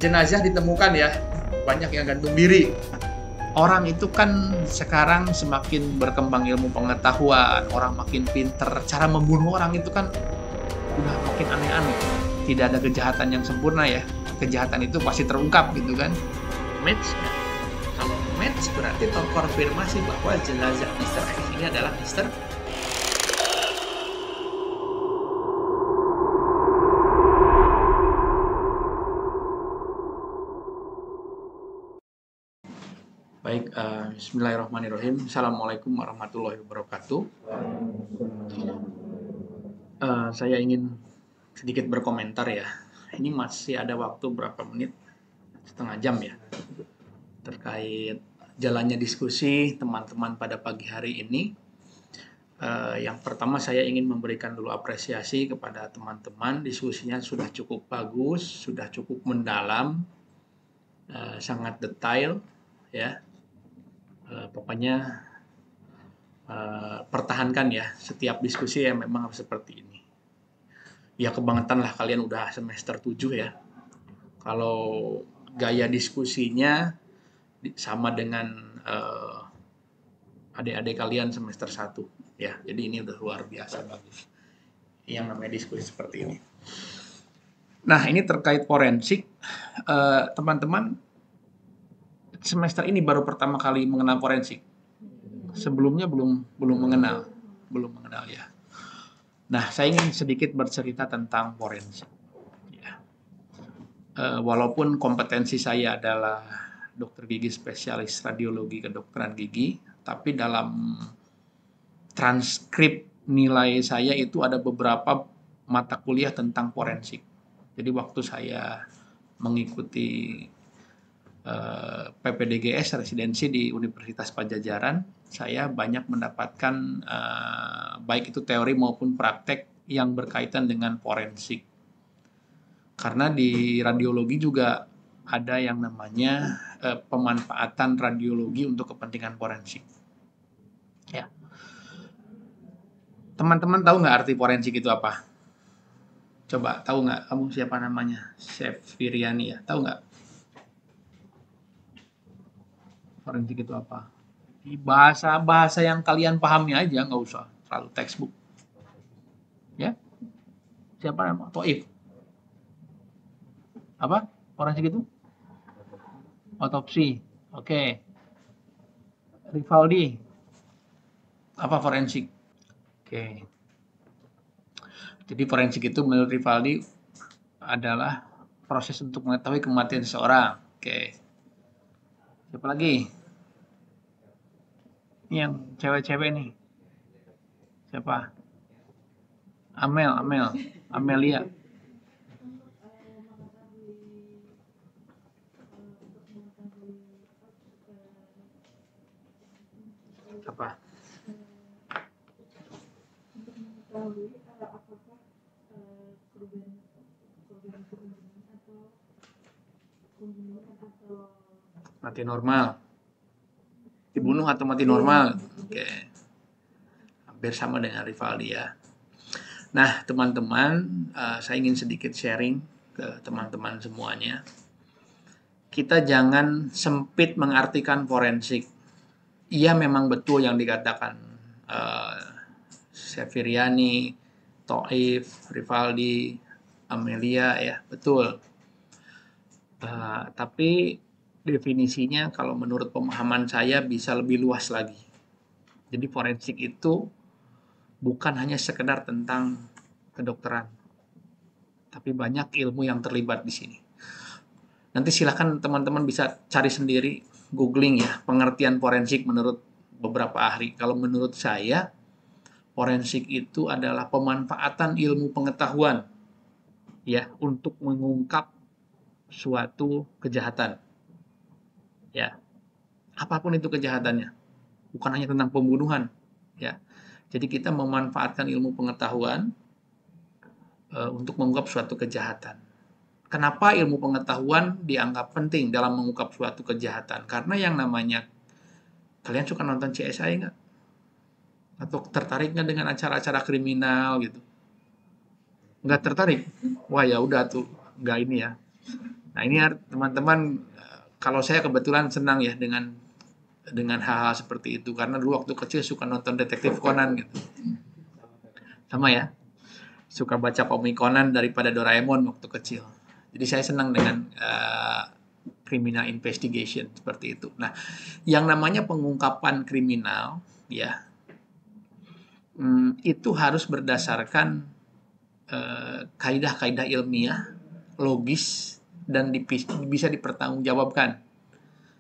jenazah ditemukan ya, banyak yang gantung diri. Orang itu kan sekarang semakin berkembang ilmu pengetahuan, orang makin pinter, cara membunuh orang itu kan udah makin aneh-aneh. Tidak ada kejahatan yang sempurna ya, kejahatan itu pasti terungkap gitu kan. Match ya. Kalau match berarti terkonfirmasi bahwa jenazah Mr. X ini adalah Mr. Baik, bismillahirrahmanirrahim. Assalamualaikum warahmatullahi wabarakatuh. Saya ingin sedikit berkomentar ya. Ini masih ada waktu berapa menit? Setengah jam ya. Terkait jalannya diskusi teman-teman pada pagi hari ini. Yang pertama saya ingin memberikan dulu apresiasi kepada teman-teman. Diskusinya sudah cukup bagus, sudah cukup mendalam, sangat detail ya. Pokoknya pertahankan ya setiap diskusi yang memang harus seperti ini. Ya kebangetan lah kalian udah semester 7 ya. Kalau gaya diskusinya sama dengan adik-adik kalian semester 1 ya. Jadi ini udah luar biasa bagus. Yang namanya diskusi seperti ini. Nah, ini terkait forensik, teman-teman semester ini baru pertama kali mengenal forensik. Sebelumnya belum mengenal ya. Nah, saya ingin sedikit bercerita tentang forensik. Ya. Walaupun kompetensi saya adalah dokter gigi spesialis radiologi kedokteran gigi, tapi dalam transkrip nilai saya itu ada beberapa mata kuliah tentang forensik. Jadi waktu saya mengikuti PPDGS residensi di Universitas Padjadjaran, saya banyak mendapatkan baik itu teori maupun praktek yang berkaitan dengan forensik. Karena di radiologi juga ada yang namanya pemanfaatan radiologi untuk kepentingan forensik. Ya. Teman-teman tahu nggak arti forensik itu apa? Coba tahu nggak? Kamu siapa namanya? Chef Viriani ya? Tahu nggak? Forensik itu apa? Bahasa yang kalian pahami aja, nggak usah terlalu textbook. Ya? Siapa nama? Toif. Apa? Forensik itu? Otopsi. Oke. Rivaldi. Apa forensik? Oke. Jadi forensik itu menurut Rivaldi adalah proses untuk mengetahui kematian seseorang. Oke. Siapa lagi? Ini yang cewek-cewek nih. Siapa? Amelia. Apa? Mati normal. Dibunuh atau mati normal. Oke. Hampir sama dengan Rivaldi ya. Nah, teman-teman, saya ingin sedikit sharing ke teman-teman semuanya. Kita jangan sempit mengartikan forensik. Iya memang betul yang dikatakan Chef Viriani, Toif, Rivaldi, Amelia ya, betul. Tapi definisinya kalau menurut pemahaman saya bisa lebih luas lagi. Jadi forensik itu bukan hanya sekedar tentang kedokteran, tapi banyak ilmu yang terlibat di sini. Nanti silakan teman-teman bisa cari sendiri, googling ya, pengertian forensik menurut beberapa ahli. Kalau menurut saya, forensik itu adalah pemanfaatan ilmu pengetahuan ya untuk mengungkap suatu kejahatan. Ya. Apapun itu kejahatannya. Bukan hanya tentang pembunuhan, ya. Jadi kita memanfaatkan ilmu pengetahuan untuk mengungkap suatu kejahatan. Kenapa ilmu pengetahuan dianggap penting dalam mengungkap suatu kejahatan? Karena yang namanya, kalian suka nonton CSI nggak? Atau tertarik nggak dengan acara-acara kriminal gitu? Nggak tertarik? Wah ya udah tuh, nggak ini ya. Nah, ini teman-teman, kalau saya kebetulan senang ya dengan hal-hal seperti itu karena dulu waktu kecil suka nonton detektif Conan gitu. Sama ya, suka baca komik Conan daripada Doraemon waktu kecil. Jadi saya senang dengan criminal investigation seperti itu. Nah, yang namanya pengungkapan kriminal ya, itu harus berdasarkan kaidah-kaidah ilmiah, logis, dan bisa dipertanggungjawabkan.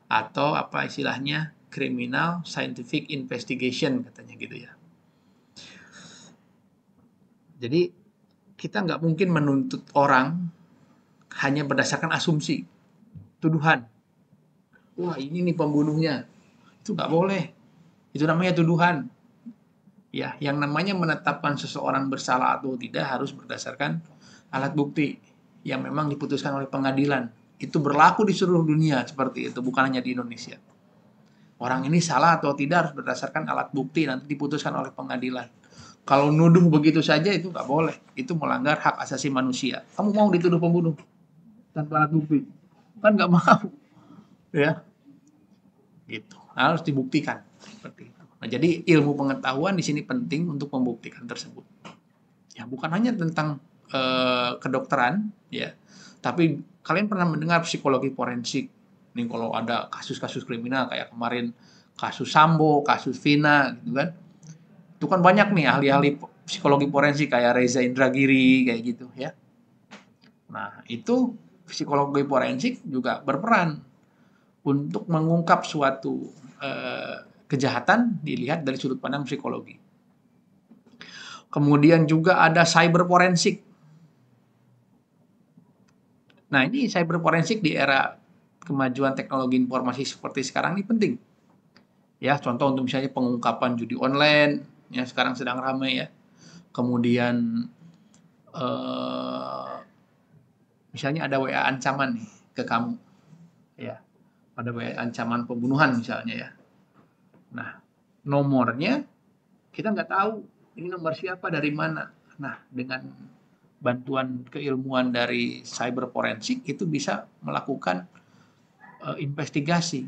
Atau apa istilahnya, criminal scientific investigation katanya gitu ya. Jadi kita nggak mungkin menuntut orang hanya berdasarkan asumsi, tuduhan. Wah, ini nih pembunuhnya. Itu nggak boleh. Itu namanya tuduhan. Ya, yang namanya menetapkan seseorang bersalah atau tidak harus berdasarkan alat bukti yang memang diputuskan oleh pengadilan. Itu berlaku di seluruh dunia seperti itu, bukan hanya di Indonesia. Orang ini salah atau tidak harus berdasarkan alat bukti nanti diputuskan oleh pengadilan. Kalau nuduh begitu saja itu nggak boleh. Itu melanggar hak asasi manusia. Kamu mau dituduh pembunuh tanpa alat bukti? Kan nggak mau. Ya, gitu. Harus dibuktikan seperti itu. Nah, jadi ilmu pengetahuan di sini penting untuk membuktikan tersebut. Ya, bukan hanya tentang kedokteran, ya, tapi kalian pernah mendengar psikologi forensik. Nih kalau ada kasus-kasus kriminal kayak kemarin kasus Sambo, kasus Vina, gitu kan. Itu kan banyak nih ahli-ahli psikologi forensik kayak Reza Indragiri kayak gitu ya. Nah, itu psikologi forensik juga berperan untuk mengungkap suatu kejahatan dilihat dari sudut pandang psikologi. Kemudian juga ada cyber forensik. Nah, ini cyber forensik di era kemajuan teknologi informasi seperti sekarang ini penting. Ya, contoh untuk misalnya pengungkapan judi online yang sekarang sedang ramai ya. Kemudian misalnya ada WA ancaman nih ke kamu. Ya. Ada WA ancaman pembunuhan misalnya ya. Nah, nomornya kita nggak tahu ini nomor siapa dari mana. Nah, dengan bantuan keilmuan dari cyber forensik itu bisa melakukan investigasi.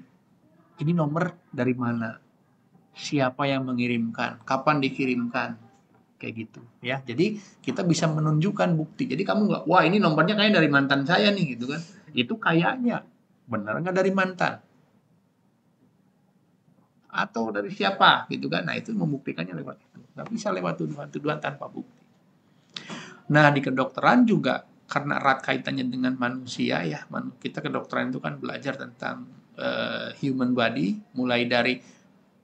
Ini nomor dari mana? Siapa yang mengirimkan? Kapan dikirimkan? Kayak gitu ya. Jadi kita bisa menunjukkan bukti. Jadi kamu nggak, wah ini nomornya kayak dari mantan saya nih gitu kan. Itu kayaknya benar nggak dari mantan? Atau dari siapa gitu kan. Nah, itu membuktikannya lewat itu. Nggak bisa lewat tuduhan-tuduhan tanpa bukti. Nah, di kedokteran juga karena erat kaitannya dengan manusia ya. Kita kedokteran itu kan belajar tentang human body mulai dari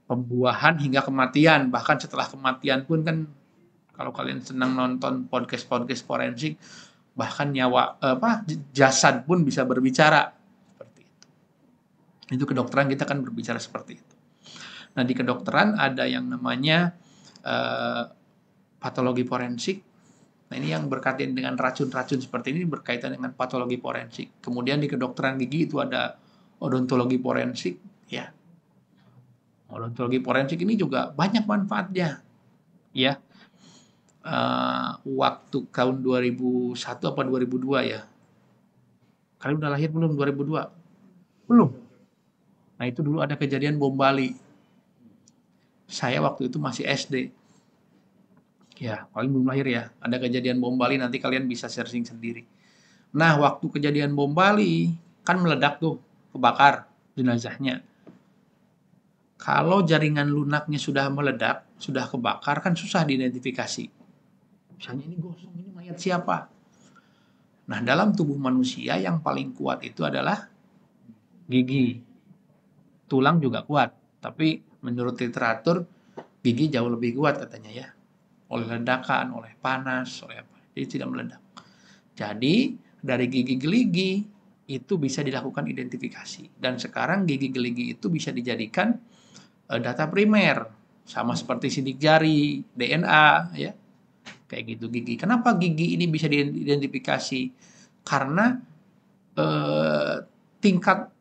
pembuahan hingga kematian. Bahkan setelah kematian pun kan kalau kalian senang nonton podcast-podcast forensik bahkan nyawa jasad pun bisa berbicara seperti itu. Itu kedokteran kita kan berbicara seperti itu. Nah, di kedokteran ada yang namanya patologi forensik. Nah, ini yang berkaitan dengan racun-racun seperti ini berkaitan dengan patologi forensik. Kemudian di kedokteran gigi itu ada odontologi forensik, ya. Odontologi forensik ini juga banyak manfaatnya, ya. Waktu tahun 2001 apa 2002 ya. Kalian udah lahir belum 2002? Belum. Nah, itu dulu ada kejadian bom Bali. Saya waktu itu masih SD. Ya, paling belum lahir ya. Ada kejadian bom Bali, nanti kalian bisa searching sendiri. Nah, waktu kejadian bom Bali, kan meledak tuh, kebakar jenazahnya. Kalau jaringan lunaknya sudah meledak, sudah kebakar, kan susah diidentifikasi. Misalnya ini gosong, ini mayat siapa? Nah, dalam tubuh manusia yang paling kuat itu adalah gigi. Tulang juga kuat, tapi menurut literatur, gigi jauh lebih kuat katanya ya. Oleh ledakan, oleh panas, oleh apa. Jadi tidak meledak. Jadi dari gigi geligi itu bisa dilakukan identifikasi. Dan sekarang gigi geligi itu bisa dijadikan data primer. Sama seperti sidik jari, DNA, ya. Kayak gitu gigi. Kenapa gigi ini bisa diidentifikasi? Karena tingkat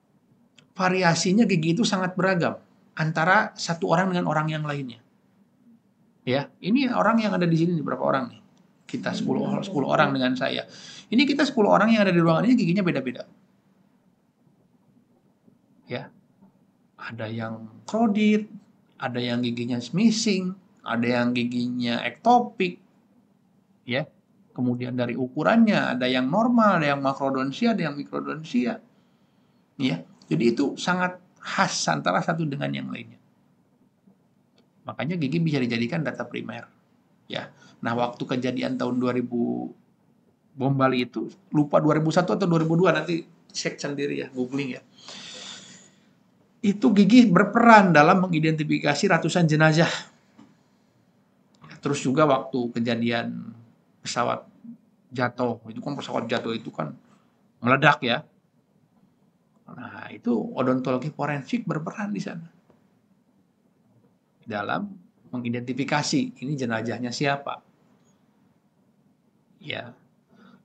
variasinya gigi itu sangat beragam. Antara satu orang dengan orang yang lainnya. Ya, ini orang yang ada di sini berapa orang nih? Kita 10 orang dengan saya. Ini kita 10 orang yang ada di ruangan ini giginya beda-beda. ya. Ada yang krodit, ada yang giginya missing, ada yang giginya ektopik, ya. Kemudian dari ukurannya ada yang normal, ada yang makrodonsia, ada yang mikrodonsia, ya. Jadi itu sangat khas antara satu dengan yang lainnya. Makanya gigi bisa dijadikan data primer, ya. Nah, waktu kejadian tahun 2000 bom Bali itu, lupa 2001 atau 2002, nanti cek sendiri ya, googling ya. Itu gigi berperan dalam mengidentifikasi ratusan jenazah. Terus juga waktu kejadian pesawat jatuh, itu kan pesawat jatuh itu kan meledak ya. Nah, itu odontologi forensik berperan di sana. Dalam mengidentifikasi ini jenazahnya siapa. Ya.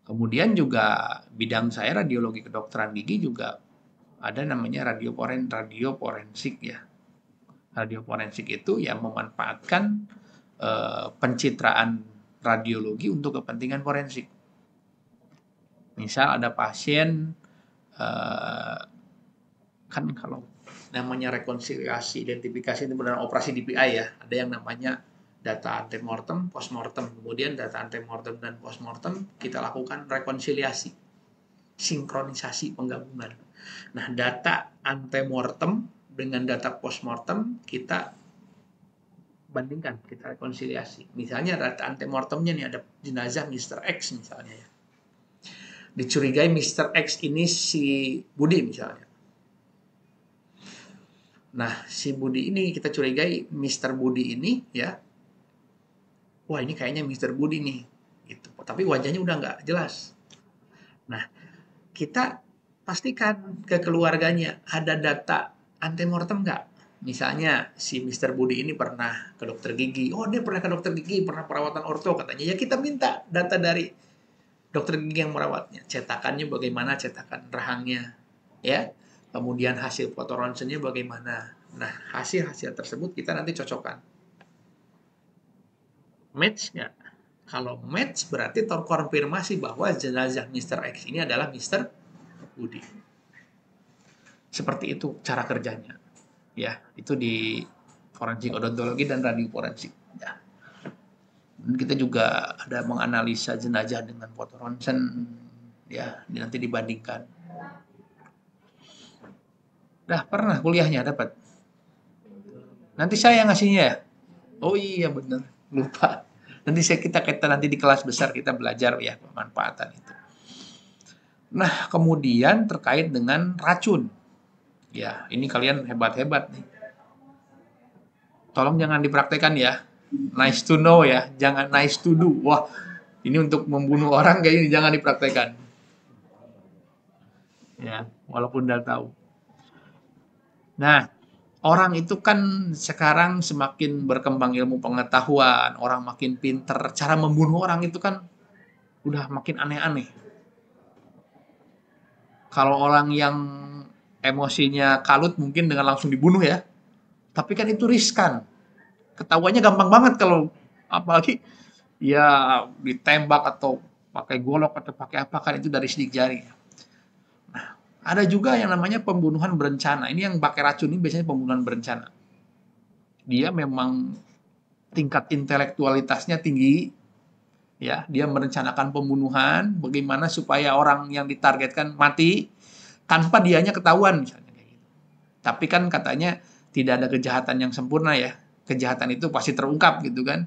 Kemudian juga bidang saya radiologi kedokteran gigi juga ada namanya radio forensik ya. Radio forensik itu yang memanfaatkan pencitraan radiologi untuk kepentingan forensik. Misal ada pasien kan kalau namanya rekonsiliasi identifikasi itu benar operasi DPI ya, ada yang namanya data antemortem, postmortem. Kemudian data antemortem dan postmortem kita lakukan rekonsiliasi, sinkronisasi penggabungan. Nah, data antemortem dengan data postmortem kita bandingkan, kita rekonsiliasi. Misalnya data antemortemnya nih ada jenazah Mr. X misalnya ya. Dicurigai Mr. X ini si Budi misalnya. Nah, si Budi ini kita curigai Mr. Budi ini ya. Wah, ini kayaknya Mr. Budi nih. Gitu. Tapi wajahnya udah nggak jelas. Nah, kita pastikan ke keluarganya ada data antemortem nggak? Misalnya si Mr. Budi ini pernah ke dokter gigi. Oh, dia pernah ke dokter gigi, pernah perawatan orto katanya. Ya kita minta data dari dokter gigi yang merawatnya. Cetakannya bagaimana, cetakan rahangnya. Ya. Kemudian hasil foto ronsennya bagaimana. Nah, hasil-hasil tersebut kita nanti cocokkan. Match nggak? Kalau match berarti terkonfirmasi bahwa jenazah Mr. X ini adalah Mr. Budi. Seperti itu cara kerjanya. Ya, itu di forensik odontologi dan radio forensik. Ya. Dan kita juga ada menganalisa jenazah dengan foto ronsen. Ya, nanti dibandingkan. Dah pernah kuliahnya dapat. Nanti saya ngasihnya ya. Oh iya benar, lupa. Nanti kita nanti di kelas besar kita belajar ya pemanfaatan itu. Nah, kemudian terkait dengan racun. Ya, ini kalian hebat-hebat nih. Tolong jangan dipraktekkan ya. Nice to know ya, jangan nice to do. Wah, ini untuk membunuh orang kayak ini jangan dipraktekkan. Ya, walaupun udah tahu. Nah, orang itu kan sekarang semakin berkembang ilmu pengetahuan, orang makin pinter, cara membunuh orang itu kan udah makin aneh-aneh. Kalau orang yang emosinya kalut mungkin dengan langsung dibunuh ya. Tapi kan itu riskan. Ketahuannya gampang banget kalau apalagi ya ditembak atau pakai golok atau pakai apa kan itu dari sidik jari. Nah, ada juga yang namanya pembunuhan berencana. Ini yang pakai racun ini biasanya pembunuhan berencana. Dia memang tingkat intelektualitasnya tinggi, ya. Dia merencanakan pembunuhan, bagaimana supaya orang yang ditargetkan mati tanpa dianya ketahuan misalnya kayak gitu. Tapi kan katanya tidak ada kejahatan yang sempurna ya. Kejahatan itu pasti terungkap gitu kan.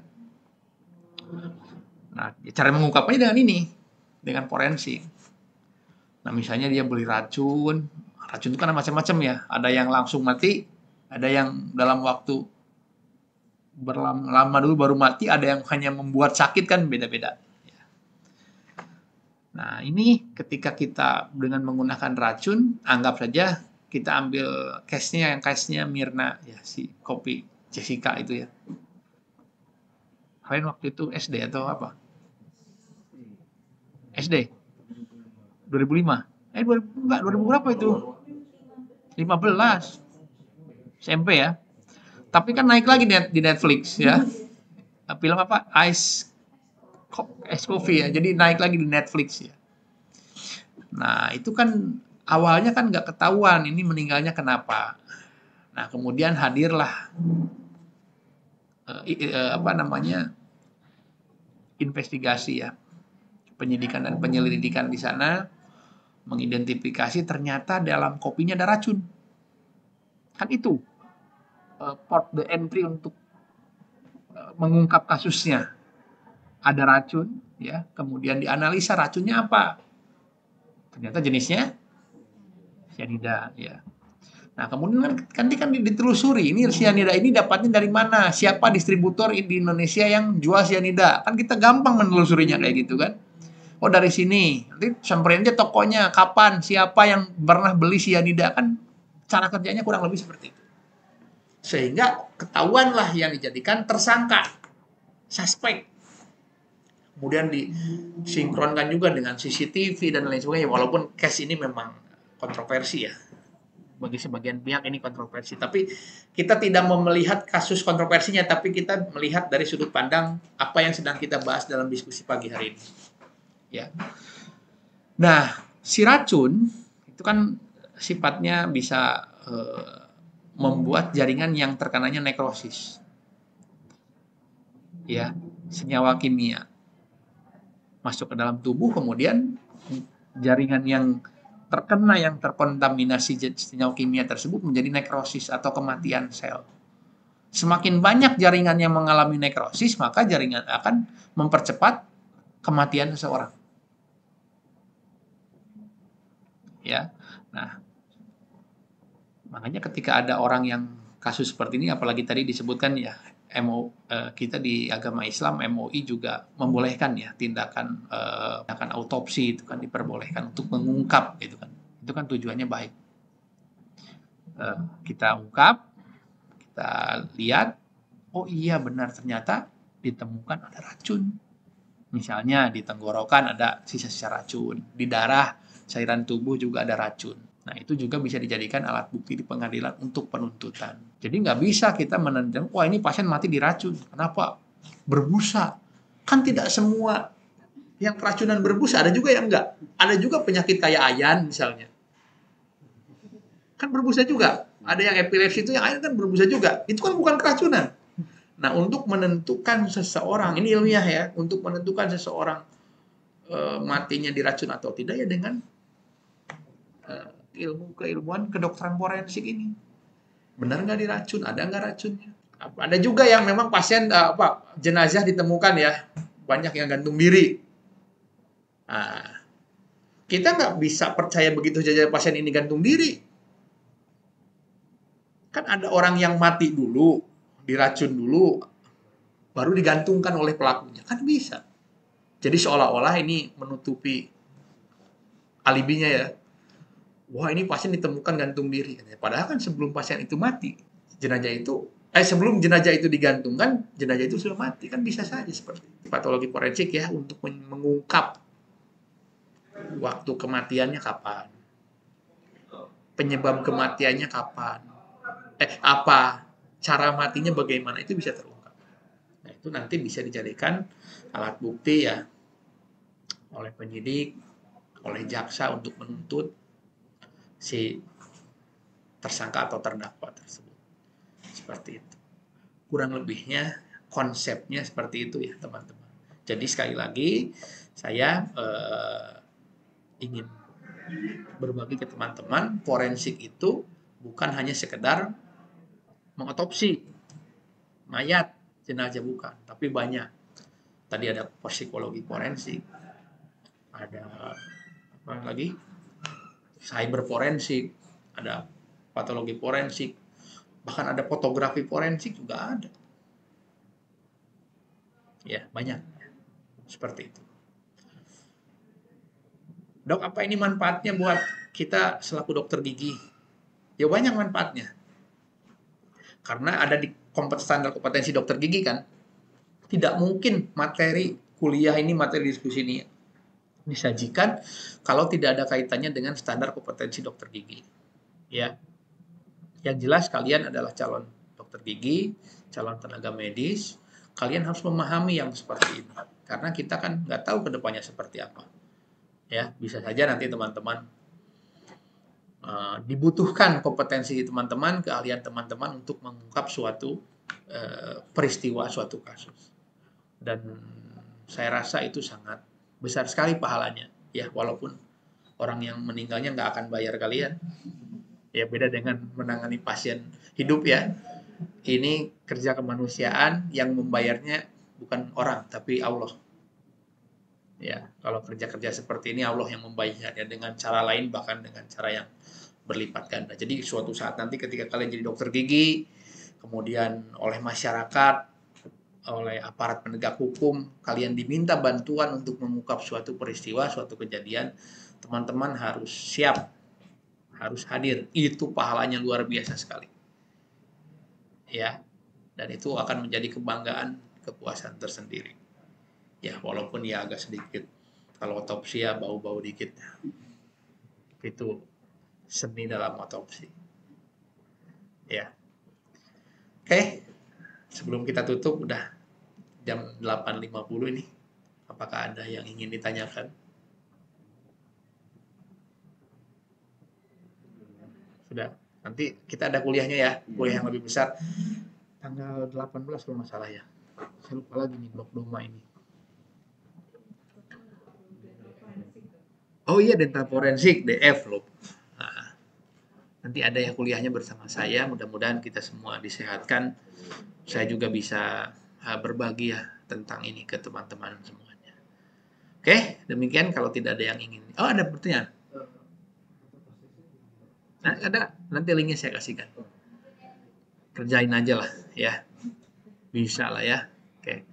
Nah, cara mengungkapnya dengan ini, dengan forensik. Nah, misalnya dia beli racun itu kan macam-macam ya. Ada yang langsung mati, ada yang dalam waktu berlama dulu baru mati, ada yang hanya membuat sakit kan beda-beda. Nah, ini ketika kita dengan menggunakan racun, anggap saja kita ambil case-nya yang case-nya Mirna ya, si kopi Jessica itu ya. Kalian waktu itu SD atau apa? SD 2005. 2000 berapa itu? 15. SMP ya. Tapi kan naik lagi di Netflix ya. Film apa? Ice Coffee ya. Jadi naik lagi di Netflix ya. Nah, itu kan awalnya kan nggak ketahuan ini meninggalnya kenapa. Nah, kemudian hadirlah apa namanya investigasi ya, penyidikan dan penyelidikan di sana mengidentifikasi ternyata dalam kopinya ada racun. Kan itu port the entry untuk mengungkap kasusnya. Ada racun, ya, kemudian dianalisa racunnya apa. Ternyata jenisnya cyanida, ya. Nah, kemudian kan ditelusuri, ini cyanida ini dapatnya dari mana? Siapa distributor di Indonesia yang jual cyanida? Kan kita gampang menelusurinya kayak gitu kan. Oh, dari sini. Nanti samperin aja tokonya, kapan, siapa yang pernah beli cyanida. Kan cara kerjanya kurang lebih seperti itu. Sehingga ketahuanlah yang dijadikan tersangka, suspek. Kemudian disinkronkan juga dengan CCTV dan lain sebagainya. Walaupun case ini memang kontroversi ya. Bagi sebagian pihak ini kontroversi. Tapi kita tidak mau melihat kasus kontroversinya, tapi kita melihat dari sudut pandang apa yang sedang kita bahas dalam diskusi pagi hari ini. Ya. Nah, si racun itu kan sifatnya bisa membuat jaringan yang terkenanya nekrosis. Ya, senyawa kimia masuk ke dalam tubuh, kemudian jaringan yang terkena, yang terkontaminasi senyawa kimia tersebut menjadi nekrosis atau kematian sel. Semakin banyak jaringan yang mengalami nekrosis, maka jaringan akan mempercepat kematian seseorang. Ya, nah, makanya ketika ada orang yang kasus seperti ini, apalagi tadi disebutkan ya, kita di agama Islam MUI juga membolehkan ya tindakan autopsi itu kan diperbolehkan untuk mengungkap gitu kan. Itu kan tujuannya baik. Kita ungkap, kita lihat, oh iya benar ternyata ditemukan ada racun. Misalnya di tenggorokan ada sisa-sisa racun, di darah, cairan tubuh juga ada racun. Nah, itu juga bisa dijadikan alat bukti di pengadilan untuk penuntutan. Jadi nggak bisa kita menentang, wah ini pasien mati diracun. Kenapa? Berbusa. Kan tidak semua yang keracunan berbusa, ada juga yang enggak. Ada juga penyakit kayak ayan misalnya. Kan berbusa juga. Ada yang epilepsi itu yang ayan kan berbusa juga. Itu kan bukan keracunan. Nah, untuk menentukan seseorang, ini ilmiah ya, untuk menentukan seseorang matinya diracun atau tidak ya dengan keilmuan kedokteran forensik ini. Benar nggak diracun? Ada nggak racunnya? Ada juga yang memang pasien jenazah ditemukan ya, banyak yang gantung diri. Nah, kita nggak bisa percaya begitu saja pasien ini gantung diri. Kan ada orang yang mati dulu, diracun dulu, baru digantungkan oleh pelakunya. Kan bisa. Jadi seolah-olah ini menutupi alibinya ya. Wah, ini pasien ditemukan gantung diri. Padahal kan sebelum pasien itu mati, sebelum jenazah itu digantungkan, jenazah itu sudah mati. Kan bisa saja seperti itu. Patologi forensik ya, untuk mengungkap waktu kematiannya kapan, penyebab kematiannya kapan, apa, cara matinya bagaimana, itu bisa terungkap. Nah, itu nanti bisa dijadikan alat bukti ya oleh penyidik, oleh jaksa untuk menuntut si tersangka atau terdakwa tersebut. Seperti itu. Kurang lebihnya konsepnya seperti itu ya teman-teman. Jadi sekali lagi saya ingin berbagi ke teman-teman, forensik itu bukan hanya sekedar mengotopsi mayat, jenazah, bukan, tapi banyak. Tadi ada psikologi forensik, ada apa lagi? Cyber forensik, ada patologi forensik, bahkan ada fotografi forensik juga ada. Ya, banyak. Seperti itu. Dok, apa ini manfaatnya buat kita selaku dokter gigi? Ya banyak manfaatnya. Karena ada di standar kompetensi dokter gigi kan. Tidak mungkin materi kuliah ini, materi diskusi ini disajikan kalau tidak ada kaitannya dengan standar kompetensi dokter gigi. Ya. Yang jelas kalian adalah calon dokter gigi, calon tenaga medis, kalian harus memahami yang seperti ini. Karena kita kan nggak tahu ke depannya seperti apa. Ya, bisa saja nanti teman-teman dibutuhkan kompetensi teman-teman, keahlian teman-teman untuk mengungkap suatu peristiwa, suatu kasus. Dan saya rasa itu sangat besar sekali pahalanya, ya, walaupun orang yang meninggalnya nggak akan bayar kalian. Ya, beda dengan menangani pasien hidup ya. Ini kerja kemanusiaan yang membayarnya bukan orang, tapi Allah. Ya, kalau kerja-kerja seperti ini Allah yang membayarnya dengan cara lain, bahkan dengan cara yang berlipat ganda. Jadi suatu saat nanti ketika kalian jadi dokter gigi, kemudian oleh masyarakat, oleh aparat penegak hukum, kalian diminta bantuan untuk mengungkap suatu peristiwa, suatu kejadian, teman-teman harus siap, harus hadir. Itu pahalanya luar biasa sekali. Ya, dan itu akan menjadi kebanggaan, kepuasan tersendiri. Ya, walaupun ya agak sedikit, kalau otopsi ya bau-bau dikit. Itu seni dalam otopsi. Ya. Oke, sebelum kita tutup, udah jam 8.50 ini. Apakah ada yang ingin ditanyakan? Sudah. Nanti kita ada kuliahnya ya, kuliah yang lebih besar. Tanggal 18 kalau nggak salah ya. Saya lupa lagi nih blok Doma ini. Oh iya, dental forensik, DF loh. Nah, nanti ada ya kuliahnya bersama saya. Mudah-mudahan kita semua disehatkan. Saya juga bisa berbagi ya tentang ini ke teman-teman semuanya. Oke, demikian kalau tidak ada yang ingin. Oh, ada pertanyaan? Nah, ada, nanti linknya saya kasihkan. Kerjain aja lah ya. Bisa lah ya. Oke.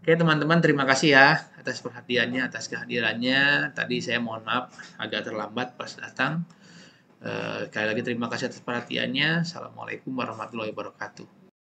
Oke teman-teman, terima kasih ya atas perhatiannya, atas kehadirannya. Tadi saya mohon maaf agak terlambat pas datang. Sekali lagi terima kasih atas perhatiannya. Assalamualaikum warahmatullahi wabarakatuh.